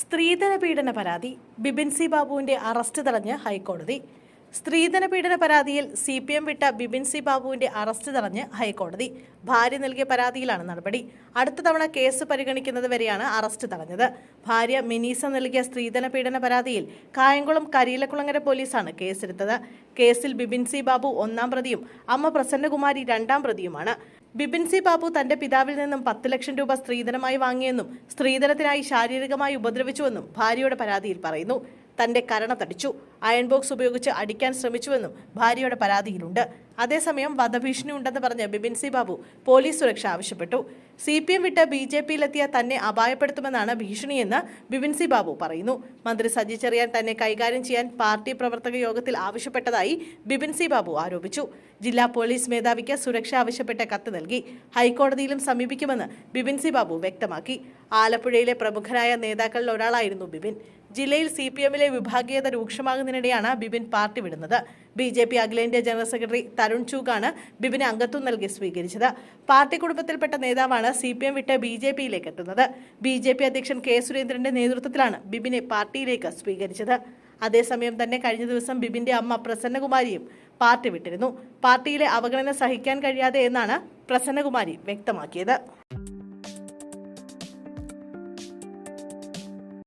സ്ത്രീധന പീഡന പരാതി ബിബിൻ സി ബാബുവിന്റെ അറസ്റ്റ് തടഞ്ഞ് ഹൈക്കോടതി. സ്ത്രീധന പീഡന പരാതിയിൽ CPM വിട്ട ബിബിൻ സി ബാബുവിന്റെ അറസ്റ്റ് തടഞ്ഞ് ഹൈക്കോടതി. ഭാര്യ നൽകിയ പരാതിയിലാണ് നടപടി. അടുത്ത തവണ കേസ് പരിഗണിക്കുന്നത് വരെയാണ് അറസ്റ്റ് തടഞ്ഞത്. ഭാര്യ മിനീസ നൽകിയ സ്ത്രീധന പീഡന പരാതിയിൽ കായംകുളം കരിയിലക്കുളങ്ങര പോലീസാണ് കേസെടുത്തത്. കേസിൽ ബിബിൻ സി ബാബു 1-ാം പ്രതിയും അമ്മ പ്രസന്നകുമാരി 2-ാം പ്രതിയുമാണ്. ബിബിൻ സി ബാബു തന്റെ പിതാവിൽ നിന്നും 10 ലക്ഷം രൂപ സ്ത്രീധനമായി വാങ്ങിയെന്നും സ്ത്രീധനത്തിനായി ശാരീരികമായി ഉപദ്രവിച്ചുവെന്നും ഭാര്യയുടെ പരാതിയിൽ പറയുന്നു. തന്റെ കരണ തടിച്ചു, അയൺ ബോക്സ് ഉപയോഗിച്ച് അടിക്കാൻ ശ്രമിച്ചുവെന്നും ഭാര്യയുടെ പരാതിയിലുണ്ട്. അതേസമയം വധഭീഷണി ഉണ്ടെന്ന് പറഞ്ഞ് ബിബിൻ സി ബാബു പോലീസ് സുരക്ഷ ആവശ്യപ്പെട്ടു. CPM വിട്ട് BJPയിലെത്തിയ തന്നെ അപായപ്പെടുത്തുമെന്നാണ് ഭീഷണിയെന്ന് ബിബിൻ സി ബാബു പറയുന്നു. മന്ത്രി സജി ചെറിയാൻ തന്നെ കൈകാര്യം ചെയ്യാൻ പാർട്ടി പ്രവർത്തക യോഗത്തിൽ ആവശ്യപ്പെട്ടതായി ബിബിൻ സി ബാബു ആരോപിച്ചു. ജില്ലാ പോലീസ് മേധാവിക്ക് സുരക്ഷ ആവശ്യപ്പെട്ട കത്ത് നൽകി. ഹൈക്കോടതിയിലും സമീപിക്കുമെന്ന് ബിബിൻ സി ബാബു വ്യക്തമാക്കി. ആലപ്പുഴയിലെ പ്രമുഖരായ നേതാക്കളിൽ ഒരാളായിരുന്നു ബിബിൻ. ജില്ലയിൽ CPMലെ വിഭാഗീയത രൂക്ഷമാകുന്നതിനിടെയാണ് ബിബിൻ പാർട്ടി വിടുന്നത്. BJP അഖിലേന്ത്യാ ജനറൽ സെക്രട്ടറി തരുൺ ചൂഗാണ് ബിബിന് അംഗത്വം നൽകി സ്വീകരിച്ചത്. പാർട്ടി കുടുംബത്തിൽപ്പെട്ട നേതാവാണ് CPM വിട്ട് BJPയിലേക്ക് എത്തുന്നത്. BJP അധ്യക്ഷൻ K സുരേന്ദ്രന്റെ നേതൃത്വത്തിലാണ് ബിബിനെ പാർട്ടിയിലേക്ക് സ്വീകരിച്ചത്. അതേസമയം തന്നെ കഴിഞ്ഞ ദിവസം ബിബിന്റെ അമ്മ പ്രസന്നകുമാരിയും പാർട്ടി വിട്ടിരുന്നു. പാർട്ടിയിലെ അവഗണന സഹിക്കാൻ കഴിയാതെ എന്നാണ് പ്രസന്നകുമാരി വ്യക്തമാക്കിയത്.